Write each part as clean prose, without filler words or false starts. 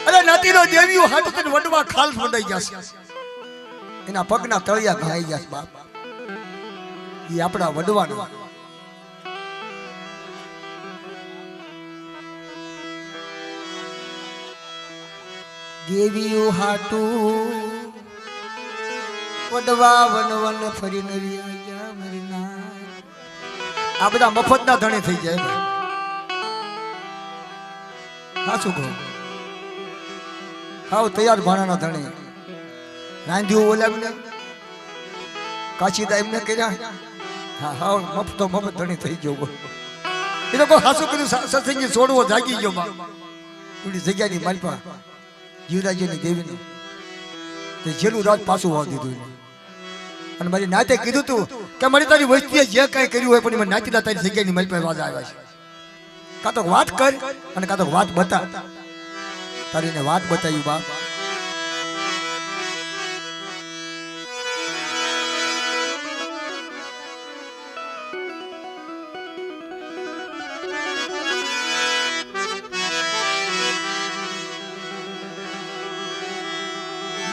અરે નાતીનો દેવીઓ હાથ તને વડવા ખાલ મંડાઈ જશે એના પગના તળિયા ઘાઈ જશે બાપ ઈ આપડા વડવાનો દેવીઓ હાટુ વડવા વન ફરી નવી આયા મરીના આ બધા મફતના ધણે થઈ જાય સાચું કહું હાવ તૈયાર ભાણાના ધણે રાંધ્યું ઓલામને કાચીદા એમને કર્યા હા હાવ મફતો મફત ધણી થઈ ગયો એ લોકો હાસું કર્યું સત્સંગી છોડવો જાગી ગયો બા થોડી જગ્યાની માલપા જીવરાજીની દેવીને તે જેલું રાત પાછું વાવ દીધું અને મારી નાતે કીધું તું કે મારી તારી વસ્તીએ જે કાંઈ કર્યું હોય પણ મને નાતીના તારી જગ્યાની માલપા વાજા આવ્યા છે કાં તો વાત કર અને કાં તો વાત બતા તારીને વાત બતાવી બાપ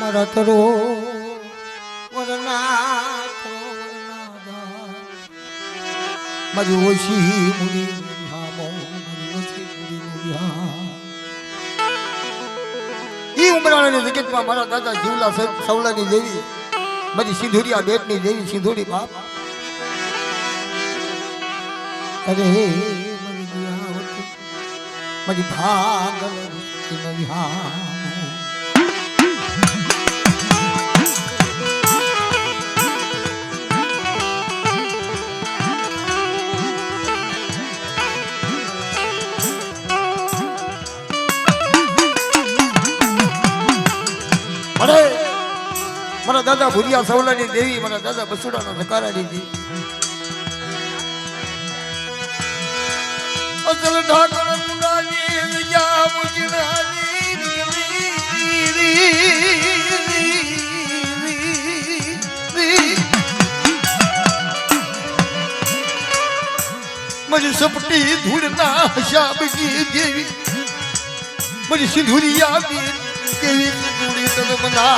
મારા તરો મારી ઓછી મુડી ઈ ઉમરાણાની જગતમાં મારા દાદા જીવલા સવલાની દેવી મારી સિંધુરિયા બેટની દેવી સિંધુરી બાપ અરે મારી દિયાવતી મારી ભાગલ વિહા મારા દાદા ભુરિયા સવલાની દેવી મારા દાદા બસુડાના ધકારાની દેવી અસલ ઢાકણ મુંડાની વિજા મુજનાની મારી સપટી ધૂળના શાબકી દેવી મારી સિંધુરિયા દેવી ધૂળી તન મના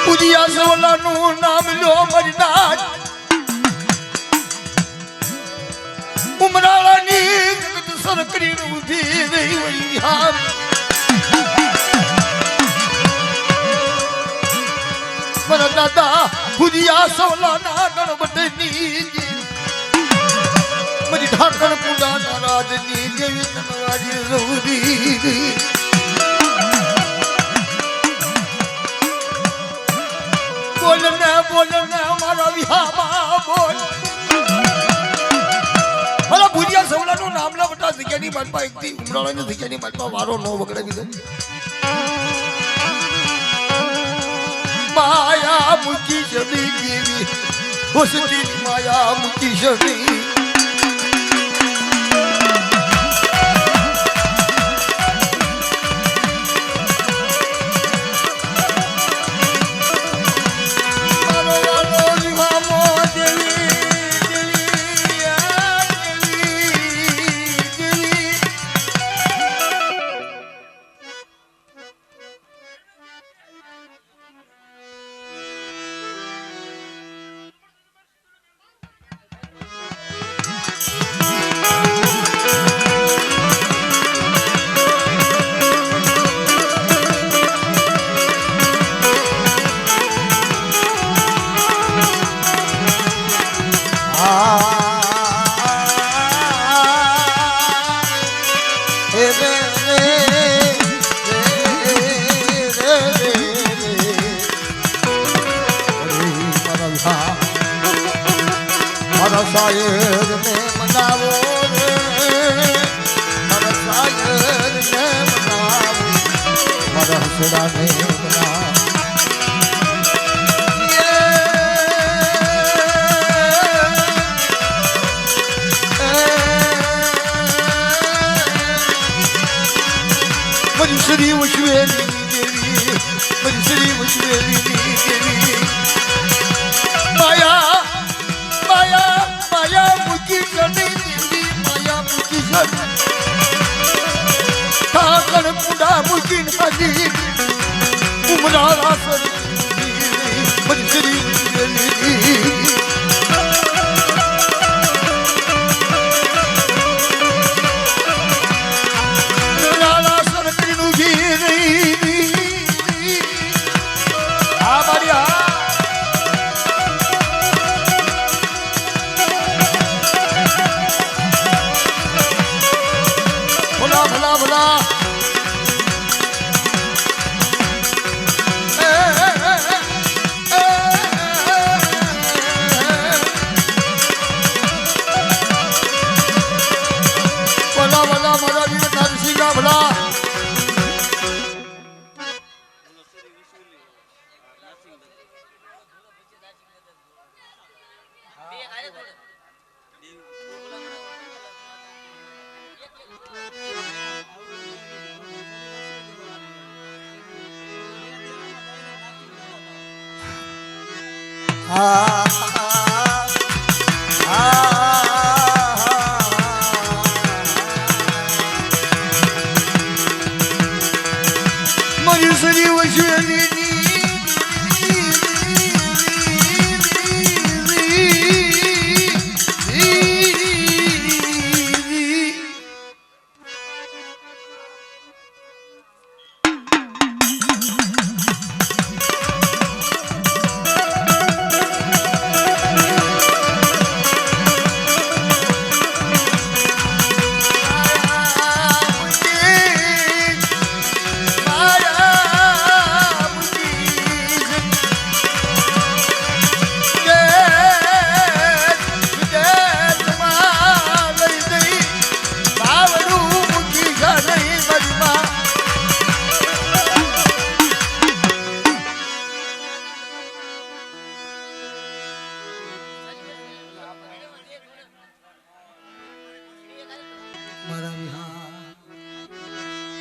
પૂજિયા સવલાનું નામ લો મરનાર ઉમરાળાની જગત સરકરી ઊભી રહી વઈ હાર મારા દાદા પૂજિયા સવલાના ગણપતિની મારી ઢાકણ પુંડાના રાજની દેવી તનવારી રૌરી બોલને મારા વિહામાં બોલ મારા ભુજિયા સવલાનું નામ ના બટા જગ્યાની માલપા એકથી ઉમરાળાની જગ્યાની માલપા વારો નો વગડાવી દે માયા મુકી જમી દેવી હોસતી માયા મુકી જમી શાયર ને મનાવો રે મારા શાયર ને મનાવો મારા હસડા ને મનાવો મારી શ્રી વશવેલી દેવી મારી શ્રી વશવેલી દેવી માયા મુકી જની દેવી માયા મુકી જની મારી સરી વસેલી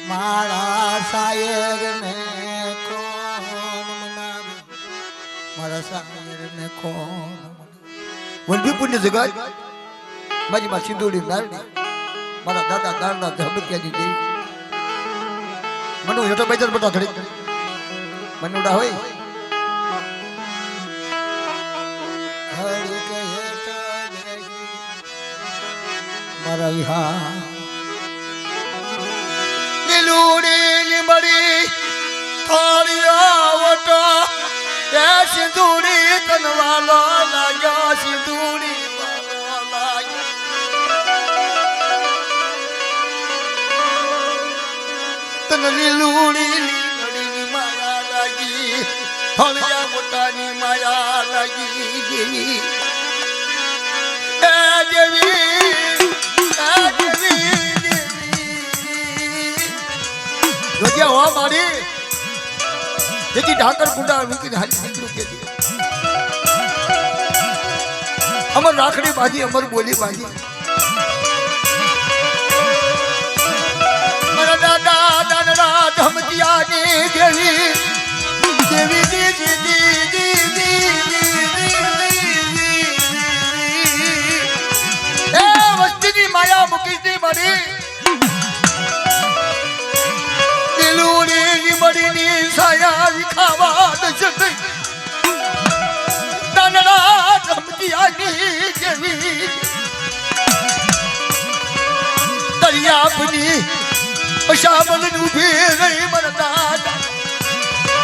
મારા શાયર ને કોણ મનાવે મારા શાયર ને કોણ વલભી પુણ્ય જગત મારી માં સિંદુડી નારણી મારા દાદા દાદા ધબક્યાની દેવી મનો હેઠો બેઠા બેઠા ઘડી મનુડા હોય હરી કે હેઠા મારા વિહા લીલુડી લીમડી થાળિયા વટા એ સિંદુડી તનવાલો લાગ્યો સિંદુડી વાલો લાગ્યો તન લીલુડી લીમડી માયા લાગી થાળિયા વટાની માયા લાગી દેવી એ દેવી જોજે હો મારી જેથી ઢાકર ગુંડા મૂકીને હાલી નીકળું કે દે અમર રાખડી બાજી અમર બોલી બાજી મારા દાદા દાદા ધમતિયાની દેવી દેવી દી દી દી એ વસ્તીની માયા મૂકી દે મારી લીમડીની સાયા વિખાવા દશે દાનડા ધમતિયાની જેવી દરિયાપની અશામલ ઉભી રહી મરતા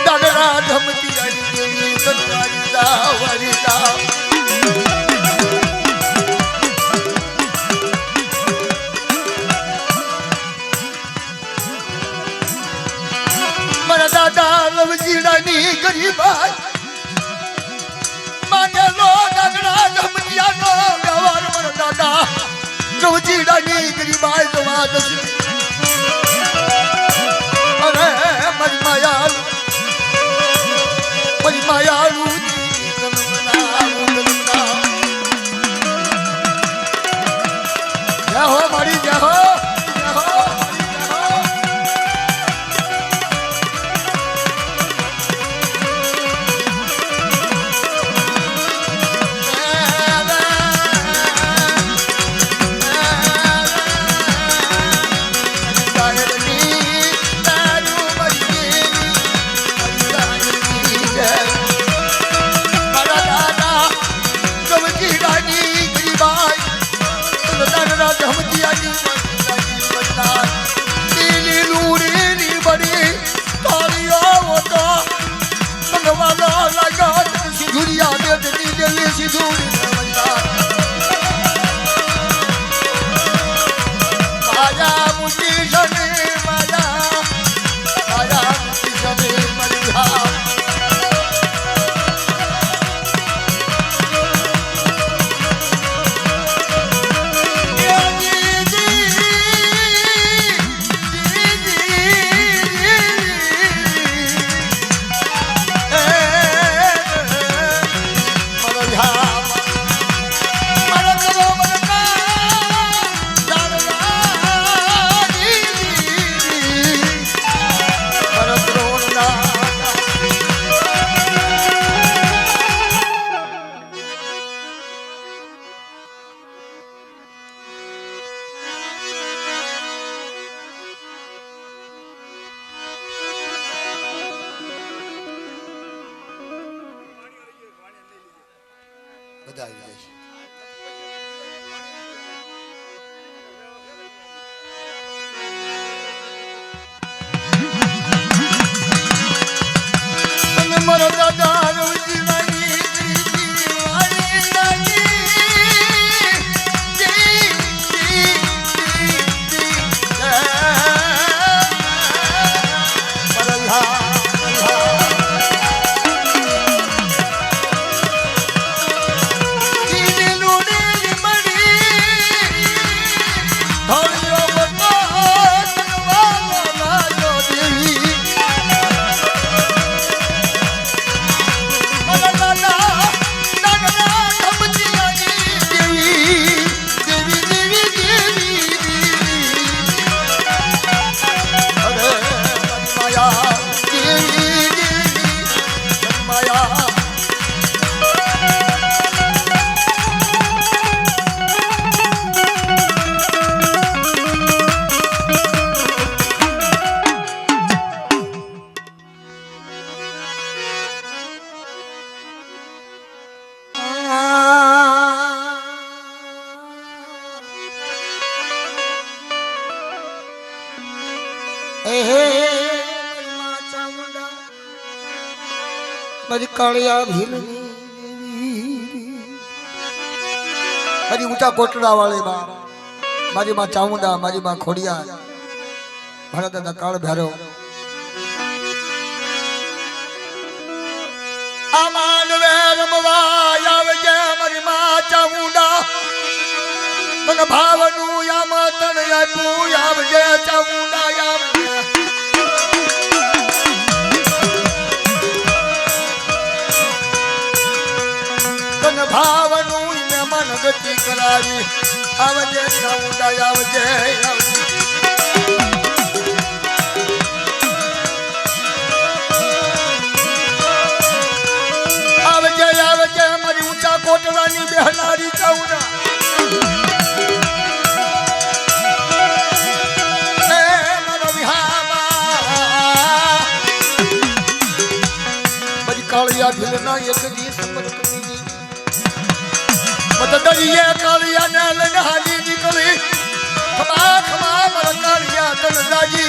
દાનડા ધમતિયાની જેવી તલવારી દાવરી દાવ દાદા લવજીડાની ગરીબાઈ માનેલો દાદડા ધમતિયાનો વ્યવહાર મારા દાદા લવજીડાની ગરીબાઈ જવા દશે અરે મારી માયાલુ જય હો મારી જય હો હે મારી કાળિયા ભીલની મારી ઊંચા કોટડા વાળી માં મારી માં ચામુંડા મારી માં ખોડિયા મારા દાદા કાળ ભેરો આમાન વે રમવા આવજે મારી માં ચામુંડા તન ભાવનું યામ તન આપ્યું આવજે ચામુંડા આવજે તન ભાવનું મન ગતિ કરાવી આવજે ચામુંડા આવજે આવજે આવજે મારી ઊંચા કોટડાની બેહનારી ચામુંડા कालिया भिलना एक दी संपर्क दी दरिए कालिया ने लनहाली निकली खमा खमा मर कालिया तन राजी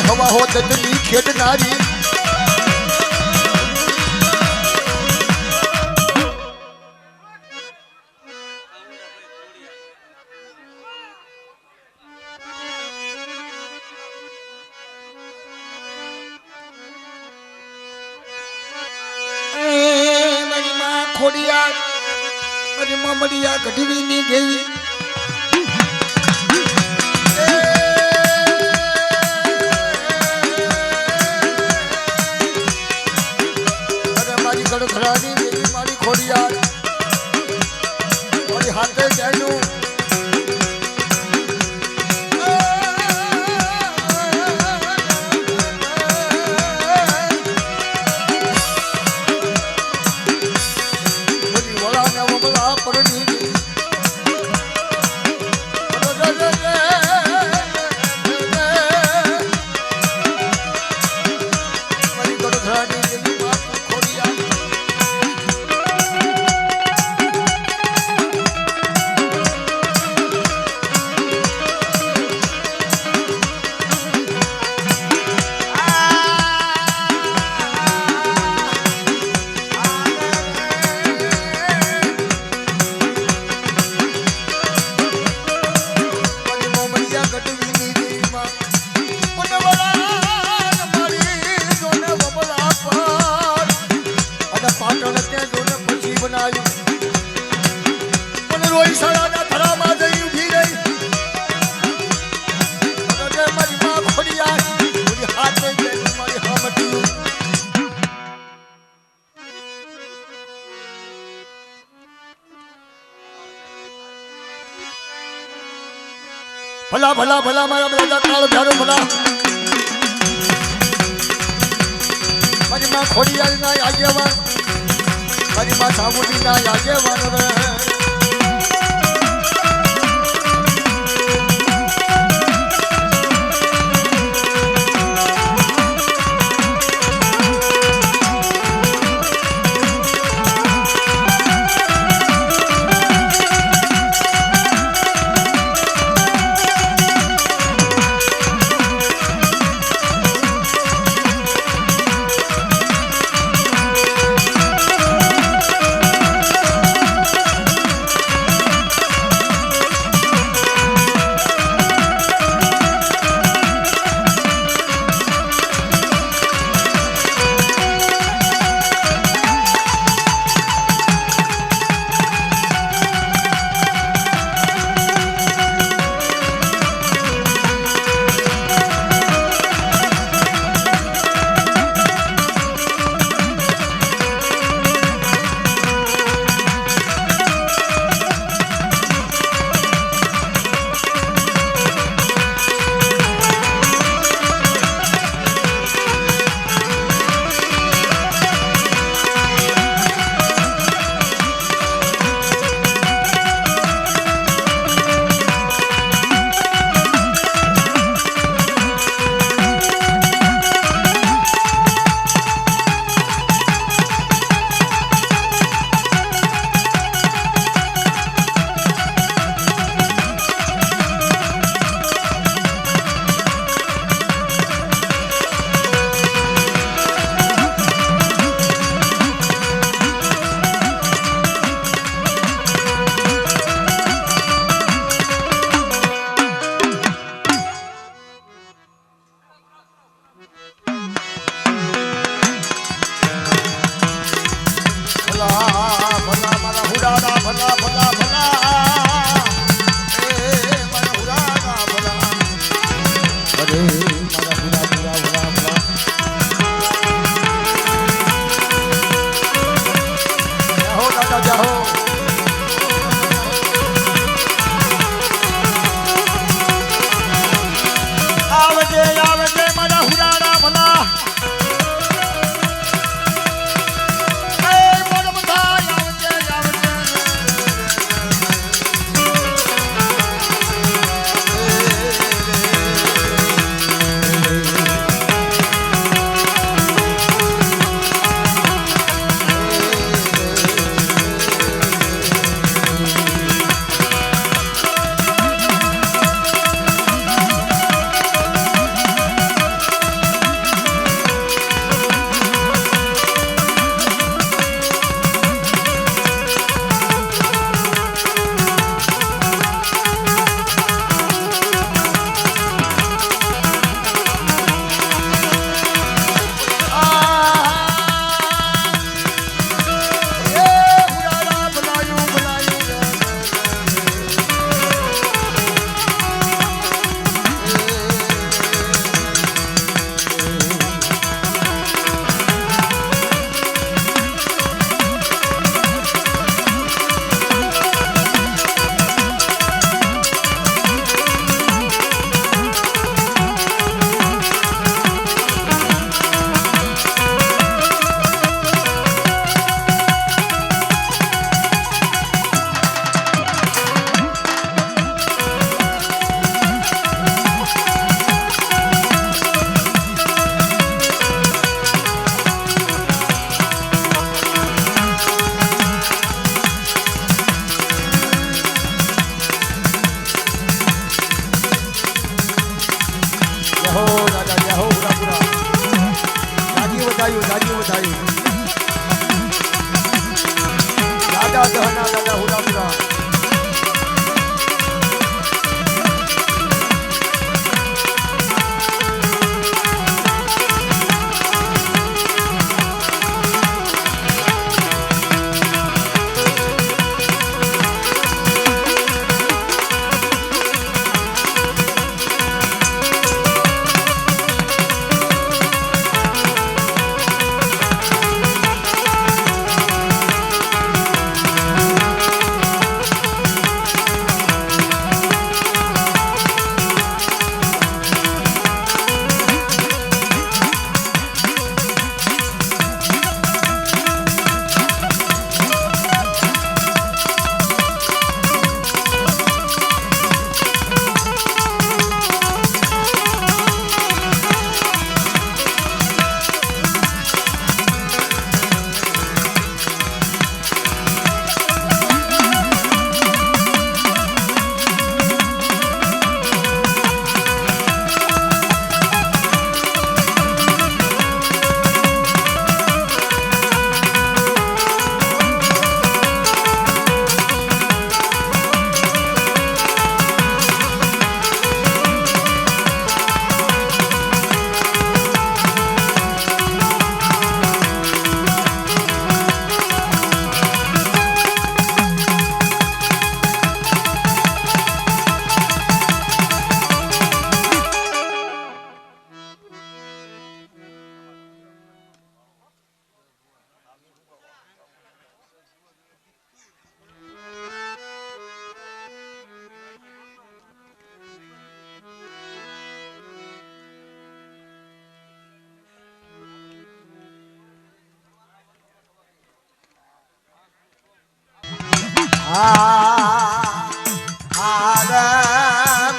हवा हो ददली खेडनारी मारी मां खोड़िया मारी मामड़िया गढ़वी नहीं गई गड़खड़ानी मेरी मारी खोड़िया मारी हाथे जैनू मुझी वड़ा ने वो बड़ा पड़नी मारी गड़खड़ानी मेरी मां खोड़िया भला भला भला मारा दादा काल भैरो भला मारी मां खोड़िया ना आगेवान मारी मां चामुंडी ना आगेवान रे ભલા ભલા મારા હુડાડા ભલા ભલા ભલા એ મારા હુડાડા ભલા અરે મારા હુડા ભલા ભલા જાહો દાદા જાહો આવજે આવજે મારા હુડાડા ભલા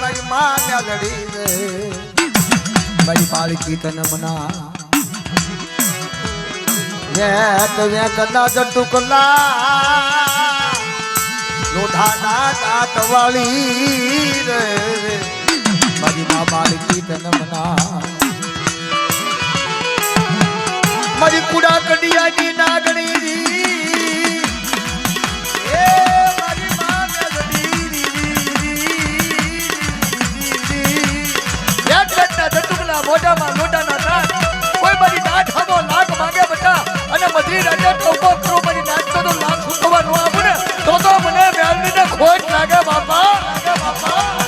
મારી માં લડી રે મારી બાળકી તને મના વેત ના ટુકલા લોઢાના દાંત વાળી રે મારી માં બાળકી તને મના મારી કુડા કડિયાની નાગણી મોઢામાં લોટાના દાંત કોઈ બધી દાંત હમો લાગ માંગે બટા અને મધરી રાજા કંકોત્રી મારી નાચતો તો લાખ સુતવા નો આપું ને તો મને મેલડીને ખોટ લાગે બાપા.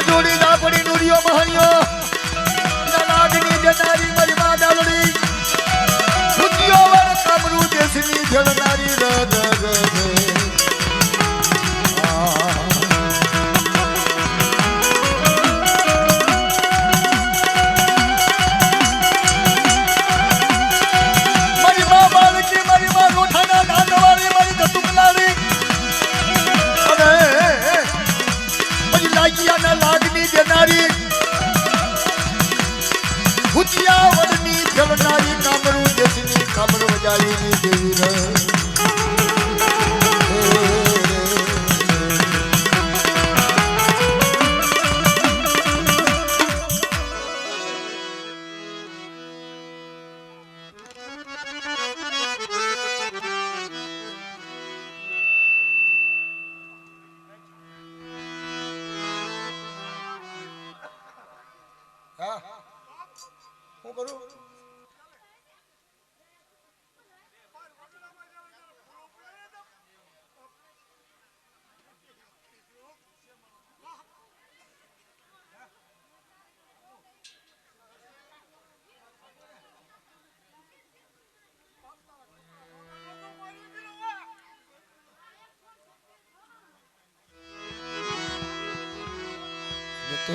જોડી ના પડી નુરિયો મહાનિયો નાગની જનારી મારી માં ડાલડી ભૂતિયો વર કામરૂ દેશની જળનારી ર મારી માં બાળકી મારી માં રોઠાના નાનવાળી મારી દતુકલારી અને લાગિયાના લાગની જનારી ભૂતિયા વડની જળનારી કામરૂ દેશની કામરૂ વજાલીની દેવી રે. હા હું કરું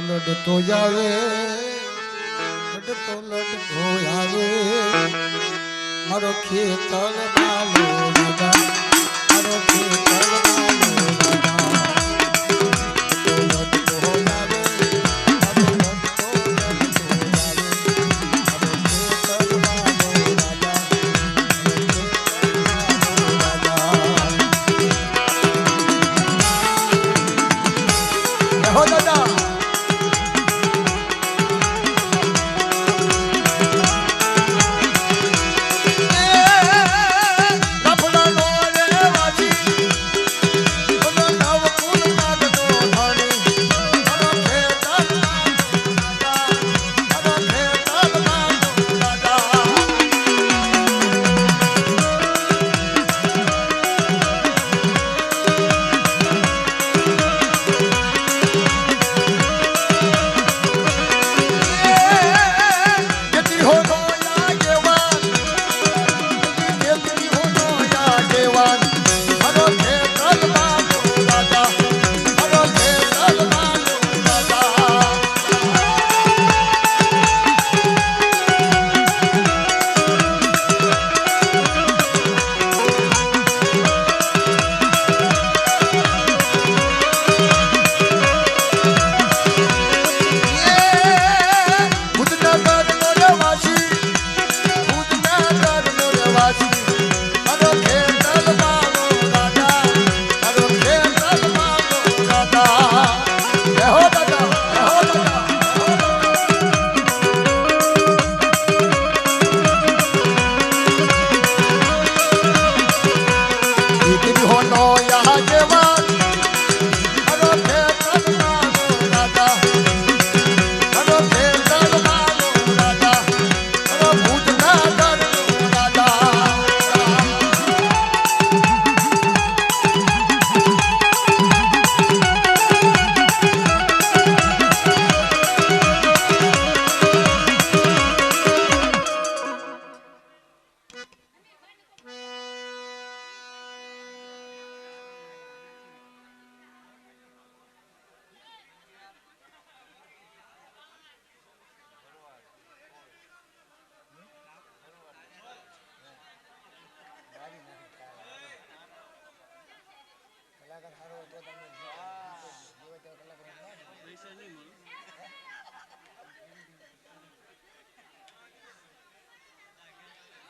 લડતો જાવે લડતો આવે મારો ખેતર બાલો રાજા મારો ખેતર બાલો રાજા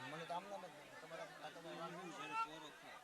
મને કામ ના તમારા